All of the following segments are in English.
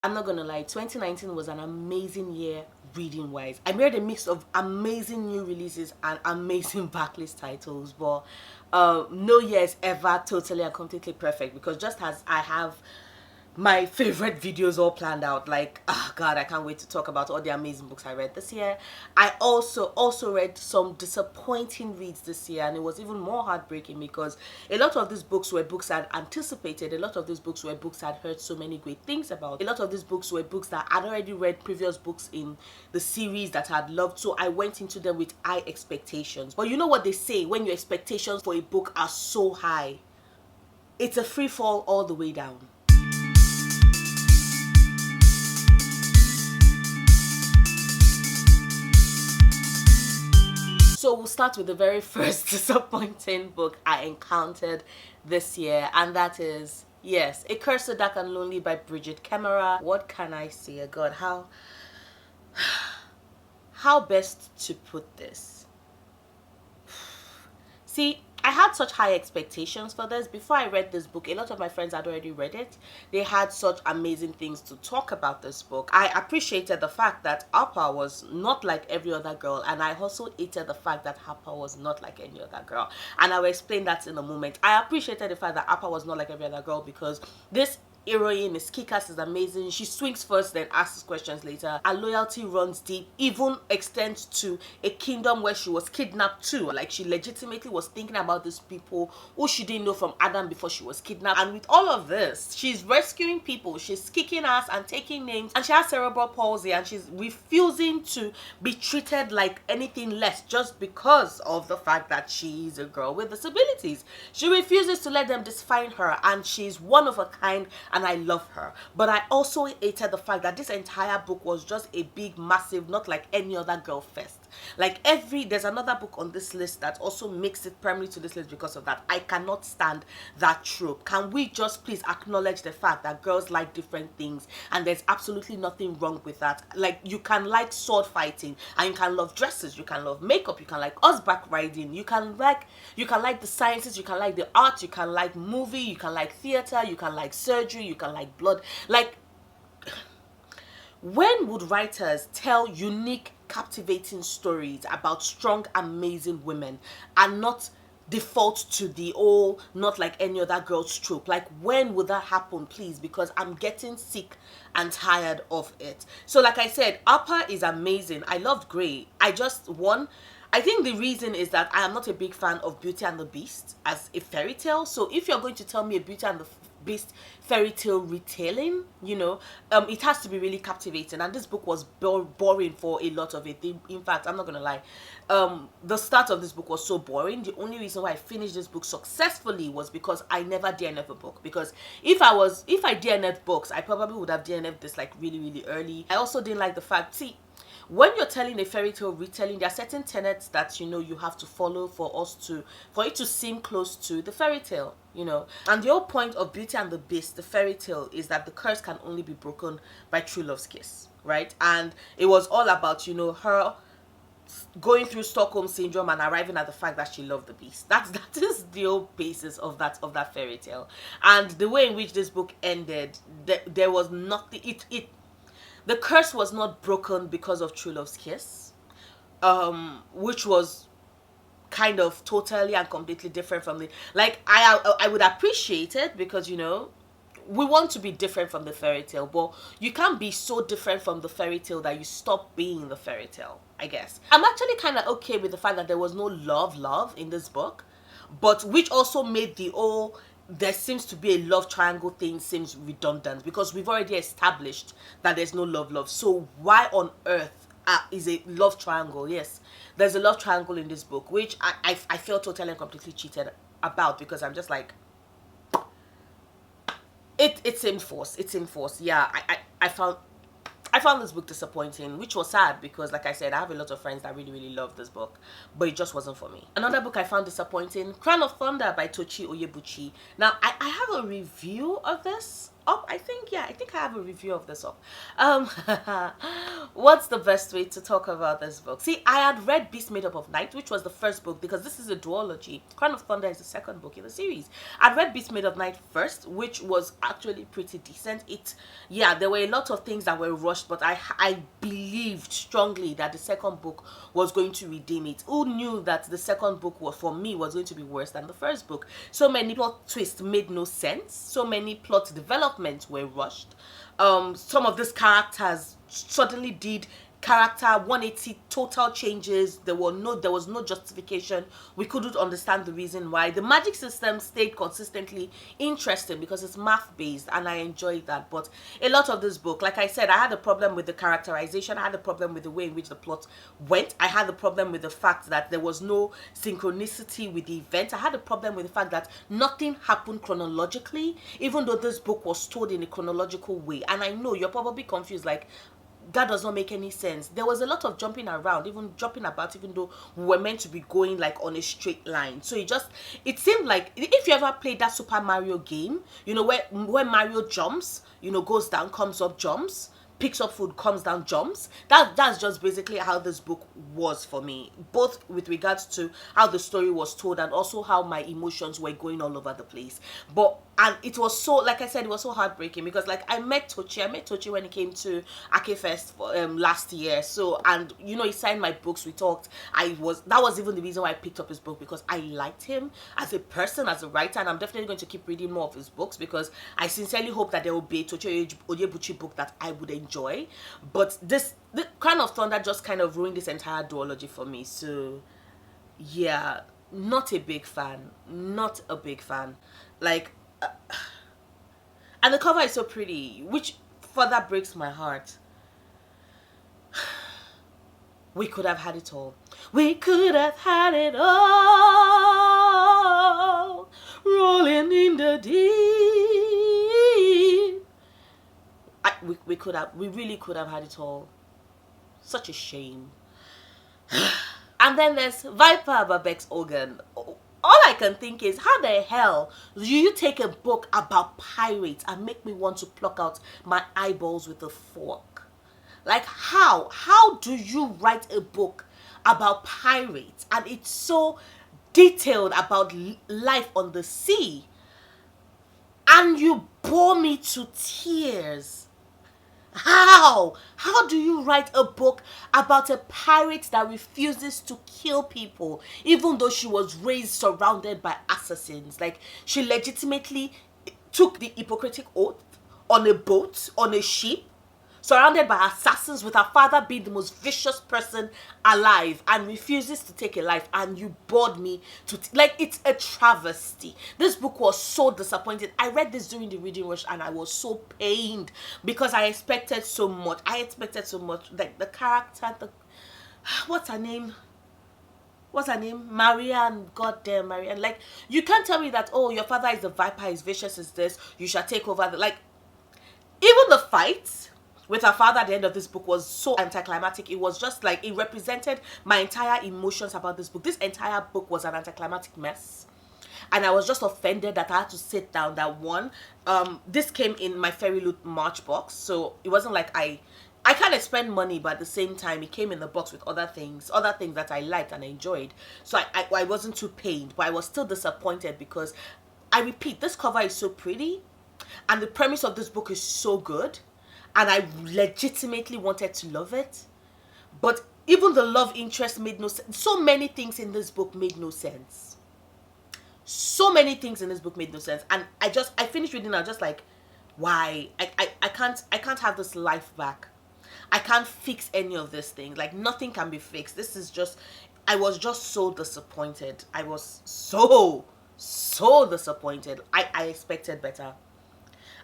I'm not gonna lie, 2019 was an amazing year reading wise. I made a mix of amazing new releases and amazing backlist titles, but no year is ever totally and completely perfect, because just as I have my favorite videos all planned out, like, oh god, I can't wait to talk about all the amazing books I read this year, I also read some disappointing reads this year, and it was even more heartbreaking because a lot of these books were books I'd anticipated. A lot of these books were books I'd heard so many great things about. A lot of these books were books that I'd already read previous books in the series that I'd loved, so I went into them with high expectations. But you know what they say, when your expectations for a book are so high, it's a free fall all the way down. So we'll start with the very first disappointing book I encountered this year, and that is, yes, A Curse so Dark and Lonely by Bridget Kemmerer. What can I say? God, how best to put this? See, I had such high expectations for this. Before I read this book, a lot of my friends had already read it. They had such amazing things to talk about this book. I appreciated the fact that Harper was not like every other girl, and I also hated the fact that Harper was not like any other girl. And I will explain that in a moment. I appreciated the fact that Harper was not like every other girl because this heroine is kick-ass, is amazing. She swings first, then asks questions later. Her loyalty runs deep, even extends to a kingdom where she was kidnapped too. Like, she legitimately was thinking about these people who she didn't know from Adam before she was kidnapped. And with all of this, she's rescuing people, she's kicking ass and taking names, and she has cerebral palsy, and she's refusing to be treated like anything less just because of the fact that she is a girl with disabilities. She refuses to let them define her, and she's one of a kind, and I love her. But I also hated the fact that this entire book was just a big, massive, not like any other girl fest. Like, there's another book on this list that also makes it primary to this list because of that. I cannot stand that trope. Can we just please acknowledge the fact that girls like different things, and there's absolutely nothing wrong with that? Like, you can like sword fighting, and you can love dresses, you can love makeup, you can like horseback riding, you can like the sciences, you can like the art, you can like movie, you can like theater, you can like surgery, you can like blood. Like, when would writers tell unique, captivating stories about strong, amazing women and not default to the not like any other girl's trope? Like, when would that happen, please? Because I'm getting sick and tired of it. So like I said, Upper is amazing. I loved Grey. I think the reason is that I am not a big fan of Beauty and the Beast as a fairy tale. So if you're going to tell me a Beauty and the Beast fairy tale retelling, it has to be really captivating. And this book was boring for a lot of it. In fact, I'm not gonna lie, the start of this book was so boring. The only reason why I finished this book successfully was because I never DNF a book. Because if I DNF books, I probably would have DNF this like really, really early. I also didn't like the fact, when you're telling a fairy tale retelling, there are certain tenets that you have to follow for it to seem close to the fairy tale. And the whole point of Beauty and the Beast, the fairy tale, is that the curse can only be broken by true love's kiss, right? And it was all about her going through Stockholm syndrome and arriving at the fact that she loved the beast. That is the whole basis of that fairy tale. And the way in which this book ended, there was nothing. The curse was not broken because of true love's kiss, which was kind of totally and completely different from I would appreciate it, because we want to be different from the fairy tale, but you can't be so different from the fairy tale that you stop being the fairy tale, I guess. I'm actually kind of okay with the fact that there was no love in this book, but which also made there seems to be a love triangle thing seems redundant, because we've already established that there's no love. So why on earth is a love triangle? Yes, there's a love triangle in this book, which I feel totally and completely cheated about, because I'm just like, it's in force. Yeah, I found this book disappointing, which was sad because, like I said, I have a lot of friends that really, really love this book, but it just wasn't for me. Another book I found disappointing, Crown of Thunder by Tochi Oyebuchi. Now, I have a review of this up. I think, yeah, I think I have a review of this up. Um, what's the best way to talk about this book? See, I had read Beast Made Up of Night, which was the first book, because this is a duology. Crown of Thunder is the second book in the series. I'd read Beast Made of Night first, which was actually pretty decent. Yeah, there were a lot of things that were rushed, but I believed strongly that the second book was going to redeem it. Who knew that the second book was, for me, was going to be worse than the first book? So many plot twists made no sense. So many plot developments were rushed. Some of these characters suddenly did character 180 total changes. There was no justification. We couldn't understand the reason why. The magic system stayed consistently interesting because it's math based, and I enjoyed that. But a lot of this book, like I said, I had a problem with the characterization. I had a problem with the way in which the plot went. I had a problem with the fact that there was no synchronicity with the event. I had a problem with the fact that nothing happened chronologically, even though this book was told in a chronological way. And I know you're probably confused, like, that does not make any sense. There was a lot of jumping around, even jumping about, even though we were meant to be going like on a straight line. So it seemed like, if you ever played that Super Mario game, you know, where Mario jumps, you know, goes down, comes up, jumps, picks up food, comes down, jumps. That's just basically how this book was for me, both with regards to how the story was told and also how my emotions were going all over the place. And it was so, like I said, it was so heartbreaking because, like, I met Tochi when he came to Akefest last year. So, and you know, he signed my books. We talked. That was even the reason why I picked up his book, because I liked him as a person, as a writer, and I'm definitely going to keep reading more of his books because I sincerely hope that there will be a Tochi Onyebuchi book that I would enjoy. But the Crown of Thunder just kind of ruined this entire duology for me. So, yeah, not a big fan. Not a big fan. Like, and the cover is so pretty, which further breaks my heart. We could have had it all. We could have had it all. Rolling in the deep. We really could have had it all. Such a shame. And then there's Viper Babek's Organ. All I can think is, how the hell do you take a book about pirates and make me want to pluck out my eyeballs with a fork? Like, how do you write a book about pirates and it's so detailed about life on the sea and you bore me to tears? How do you write a book about a pirate that refuses to kill people even though she was raised surrounded by assassins? Like, she legitimately took the Hippocratic oath on a boat, on a ship, surrounded by assassins, with her father being the most vicious person alive, and refuses to take a life, and you bored me to like, it's a travesty. This book was so disappointing. I read this during the reading rush and I was so pained because I expected so much. Like, the character, what's her name, Marianne, goddamn Marianne. Like, you can't tell me that, oh, your father is a viper, is vicious as this, you shall take over like, even the fights with her father at the end of this book was so anticlimactic. It was just like, it represented my entire emotions about this book. This entire book was an anticlimactic mess. And I was just offended that I had to sit down. That one, this came in my Fairy Loot March box. So it wasn't like I kind of spend money, but at the same time, it came in the box with other things that I liked and I enjoyed. So I wasn't too pained, but I was still disappointed because, I repeat, this cover is so pretty. And the premise of this book is so good. And I legitimately wanted to love it. But even the love interest made no sense. So many things in this book made no sense. And I finished reading, I'm just like, why? I can't have this life back. I can't fix any of this thing. Like, nothing can be fixed. This is just, I was just so disappointed. I was so disappointed. I expected better.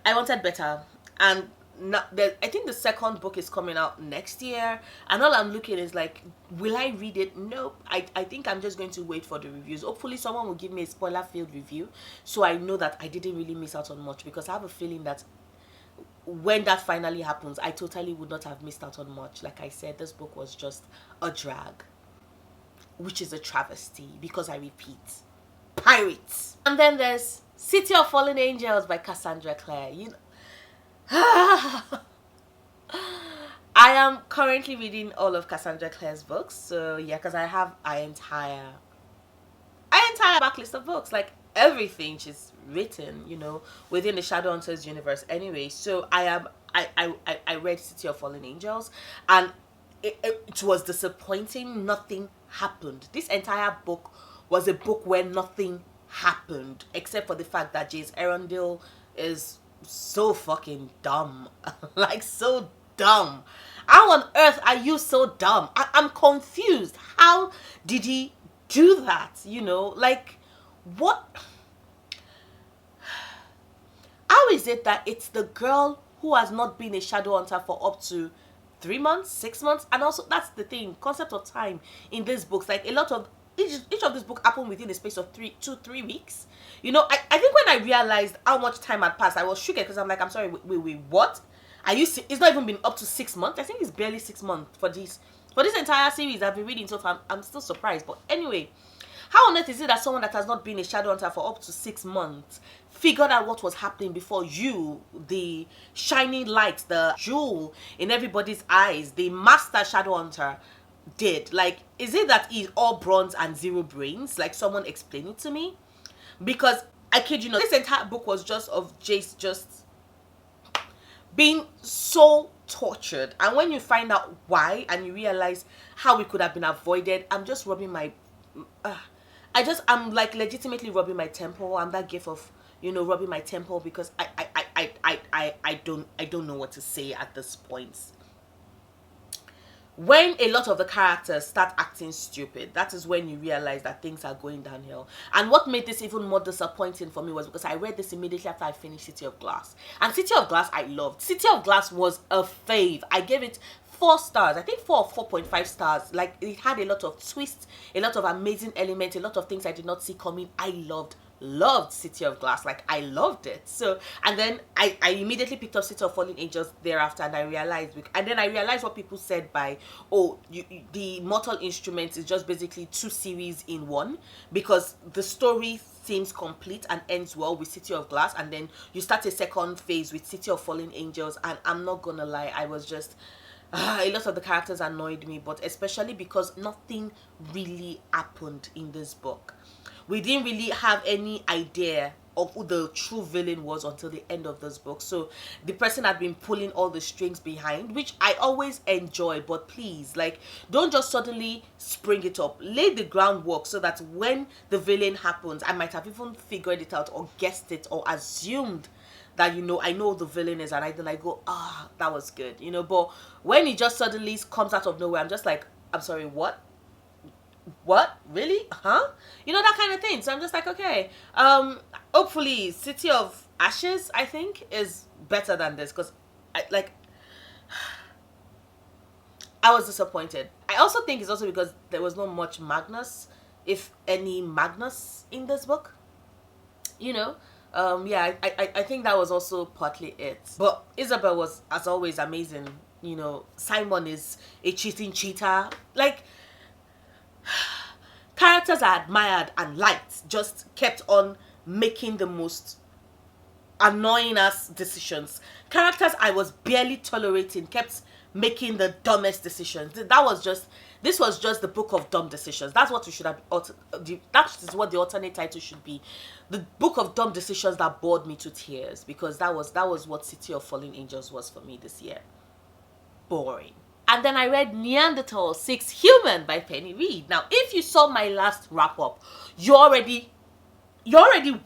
I wanted better. And I think the second book is coming out next year, and all I'm looking is like, will I read it? Nope. I think I'm just going to wait for the reviews. Hopefully someone will give me a spoiler-filled review so I know that I didn't really miss out on much, because I have a feeling that when that finally happens, I totally would not have missed out on much. Like I said, this book was just a drag, which is a travesty, because I repeat, pirates. And then there's City of Fallen Angels by Cassandra Clare. You know, I am currently reading all of Cassandra Clare's books, so yeah, because I have an entire backlist of books, like everything she's written, within the Shadowhunters universe. Anyway, so I read City of Fallen Angels, and it was disappointing. Nothing happened. This entire book was a book where nothing happened, except for the fact that Jace Arundel is so fucking dumb, like so dumb. How on earth are you so dumb? I'm confused. How did he do that? Like, what? How is it that it's the girl who has not been a shadow hunter for up to 3 months, 6 months? And also, that's the thing, concept of time in these books. Like, a lot of each of these books happened within the space of 3 weeks. I think when I realized how much time had passed, I was shocked, because I'm like, I'm sorry, wait, what? It's not even been up to 6 months. I think it's barely 6 months for this entire series I've been reading so far. I'm still surprised. But anyway, how on earth is it that someone that has not been a shadow hunter for up to 6 months figured out what was happening before you, the shining light, the jewel in everybody's eyes, the master shadow hunter, did? Like, is it that he's all bronze and zero brains? Like, someone explain it to me. Because I kid you not, this entire book was just of Jace just being so tortured, and when you find out why and you realize how it could have been avoided, I'm just rubbing my I'm like legitimately rubbing my temple. I'm that gift of rubbing my temple, because I don't know what to say at this point. When a lot of the characters start acting stupid, that is when you realize that things are going downhill. And what made this even more disappointing for me was because I read this immediately after I finished City of Glass. And City of Glass I loved. City of Glass was a fave. I gave it 4 stars. I think 4 or 4.5 stars. Like, it had a lot of twists, a lot of amazing elements, a lot of things I did not see coming. I loved City of Glass. Like, I loved it. So, and then I immediately picked up City of Fallen Angels thereafter, and I realized what people said by, the Mortal Instruments is just basically 2 series in one, because the story seems complete and ends well with City of Glass, and then you start a second phase with City of Fallen Angels. And I'm not gonna lie, I was just a lot of the characters annoyed me, but especially because nothing really happened in this book. We didn't really have any idea of who the true villain was until the end of this book. So the person had been pulling all the strings behind, which I always enjoy, but please, like, don't just suddenly spring it up. Lay the groundwork so that when the villain happens, I might have even figured it out or guessed it or assumed that I know the villain is, and I go, that was good, but when he just suddenly comes out of nowhere, I'm just like, I'm sorry, what, really, huh? That kind of thing. So I'm just like, okay, hopefully City of Ashes, I think, is better than this, because I was disappointed. I also think it's also because there was not much Magnus, if any Magnus, in this book. Yeah, I think that was also partly it. But Isabel was, as always, amazing. Simon is a cheating cheater. Like, characters I admired and liked just kept on making the most annoying ass decisions. Characters I was barely tolerating kept making the dumbest decisions. This was just the book of dumb decisions. That's what we should have. That is what the alternate title should be. The book of dumb decisions that bored me to tears, because that was what City of Fallen Angels was for me this year. Boring. And then I read Neanderthal 6 Human by Penny Reed. Now, if you saw my last wrap up, you already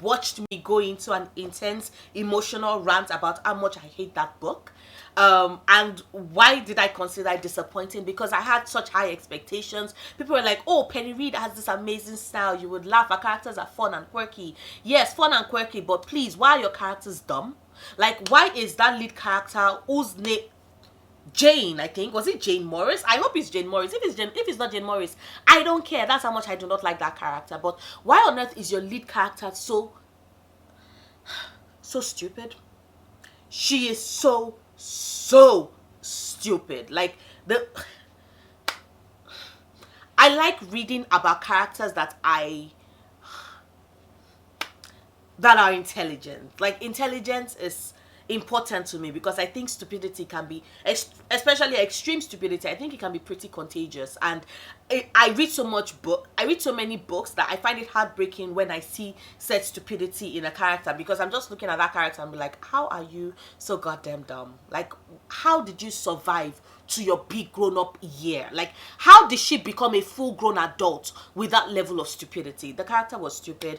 watched me go into an intense emotional rant about how much I hate that book. And why did I consider it disappointing? Because I had such high expectations. People were like, oh, Penny Reed has this amazing style. You would laugh. Her characters are fun and quirky. Yes, fun and quirky, but please, why are your characters dumb? Like, why is that lead character, whose name... Jane, I think. Was it Jane Morris? I hope it's Jane Morris. If it's not Jane Morris, I don't care. That's how much I do not like that character. But why on earth is your lead character so stupid? She is so stupid. Like, I like reading about characters that are intelligent. Like, intelligence important to me, because I think stupidity can be, especially extreme stupidity, I think it can be pretty contagious. And I read I read so many books that I find it heartbreaking when I see said stupidity in a character, because I'm just looking at that character and be like, how are you so goddamn dumb? Like, how did you survive to your big grown-up year? Like, how did she become a full-grown adult with that level of stupidity? The character was stupid.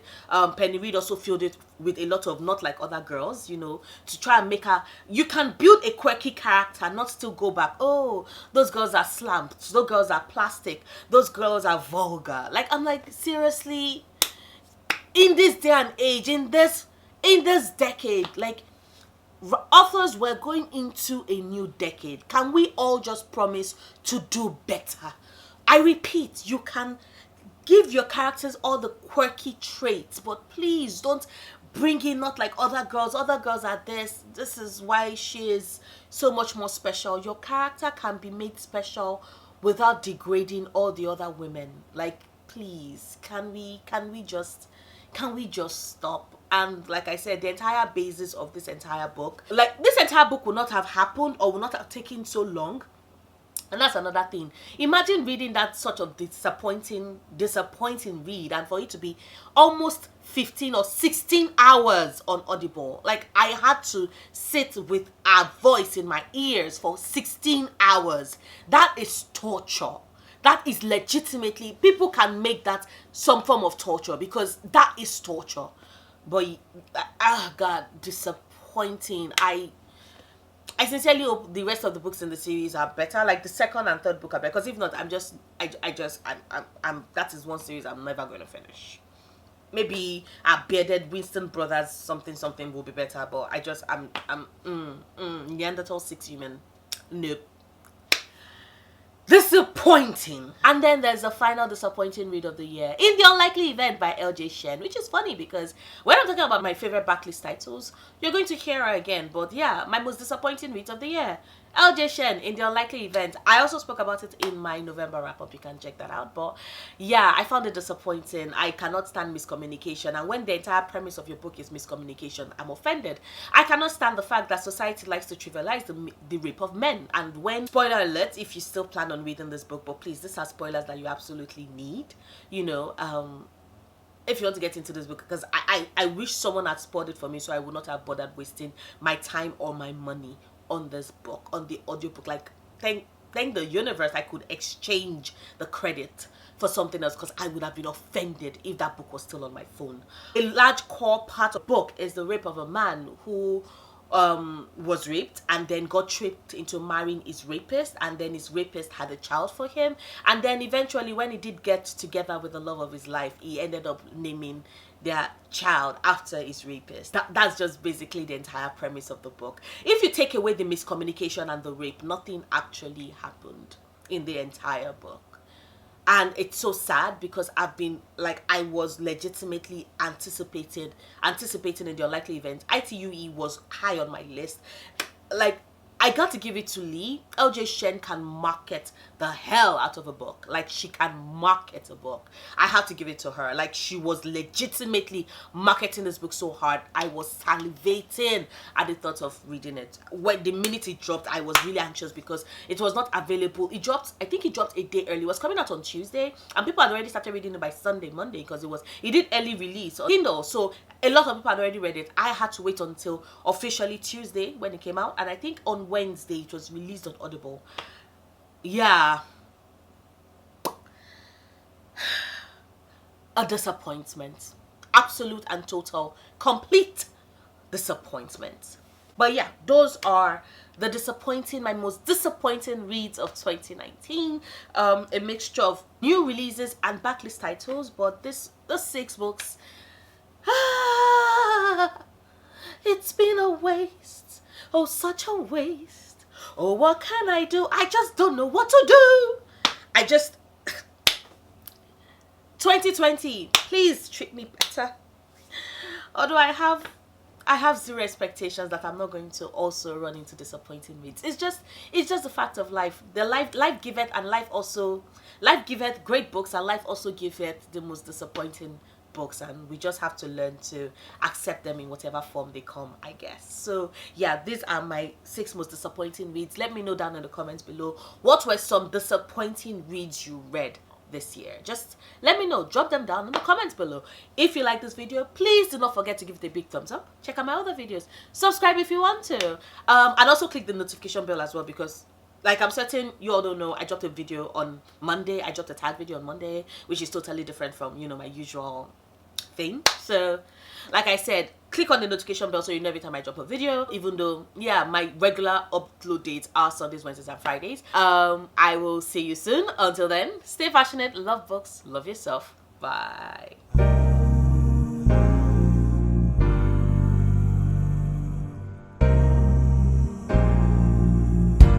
Penny Reed also filled it with a lot of not like other girls, you know, to try and make her, you can build a quirky character, not still go back, oh, those girls are slumped, those girls are plastic, those girls are vulgar. Like, I'm like, seriously, in this day and age, in this decade, like, authors, we're going into a new decade. Can we all just promise to do better? I repeat, you can give your characters all the quirky traits, but please don't bring in not like other girls. Other girls are this is why she is so much more special. Your character can be made special without degrading all the other women. Like, please, can we just stop? And like I said, the entire basis of this entire book, like, this entire book would not have happened or would not have taken so long. And that's another thing. Imagine reading that sort of disappointing read, and for it to be almost 15 or 16 hours on Audible. Like, I had to sit with a voice in my ears for 16 hours. That is torture. That is legitimately, people can make that some form of torture, because that is torture. But, God, disappointing. I sincerely hope the rest of the books in the series are better. Like, the second and third book are better. Because if not, I'm that is one series I'm never going to finish. Maybe a bearded Winston Brothers something will be better. But Neanderthal 6 human. Nope. Disappointing. And then there's the final disappointing read of the year, In the Unlikely Event by L.J. Shen, which is funny because when I'm talking about my favorite backlist titles, you're going to hear her again. But yeah, my most disappointing read of the year, L.J. Shen, In the Unlikely Event. I also spoke about it in my November wrap-up. You can check that out. But yeah, I found it disappointing. I cannot stand miscommunication. And when the entire premise of your book is miscommunication, I'm offended. I cannot stand the fact that society likes to trivialize the rape of men. And when, spoiler alert, if you still plan on reading this book, but please, this has spoilers that you absolutely need, you know, if you want to get into this book, because I wish someone had spoiled it for me, so I would not have bothered wasting my time or my money on this book, on the audiobook. Like, thank the universe I could exchange the credit for something else, because I would have been offended if that book was still on my phone. A large core part of the book is the rape of a man who was raped and then got tricked into marrying his rapist, and then his rapist had a child for him, and then eventually when he did get together with the love of his life, he ended up naming their child after his rapist. That's just basically the entire premise of the book. If you take away the miscommunication and the rape, nothing actually happened in the entire book. And it's so sad because I was legitimately anticipating In the Unlikely Event. ITUE was high on my list. Like, I got to give it to Lee. LJ Shen can market the hell out of a book. Like, she can market a book. I have to give it to her. Like, she was legitimately marketing this book so hard. I was salivating at the thought of reading it. When the minute it dropped, I was really anxious because it was not available. I think it dropped a day early. It was coming out on Tuesday, and people had already started reading it by Monday, because it did early release on Kindle. So a lot of people had already read it. I had to wait until officially Tuesday when it came out, and I think on Wednesday it was released on Audible. Yeah. A disappointment. Absolute and total, complete disappointment. But yeah, those are my most disappointing reads of 2019. A mixture of new releases and backlist titles, but the 6 books, it's been a waste. Oh, such a waste. Oh, what can I do? I just don't know what to do. 2020, please treat me better. Although I have zero expectations that I'm not going to also run into disappointing reads. It's just the fact of life. The life giveth, and life giveth great books, and life also giveth the most disappointing books, and we just have to learn to accept them in whatever form they come, I guess. So yeah, these are my 6 most disappointing reads. Let me know down in the comments below, what were some disappointing reads you read this year? Just let me know. Drop them down in the comments below. If you like this video, please do not forget to give it a big thumbs up. Check out my other videos. Subscribe if you want to. And also click the notification bell as well, because like I'm certain you all don't know, I dropped a video on Monday. I dropped a tag video on Monday, which is totally different from, you know, my usual thing. So like I said, click on the notification bell so you know every time I drop a video, even though, yeah, my regular upload dates are Sundays, Wednesdays, and Fridays. I will see you soon. Until then, stay passionate, love books, love yourself. Bye.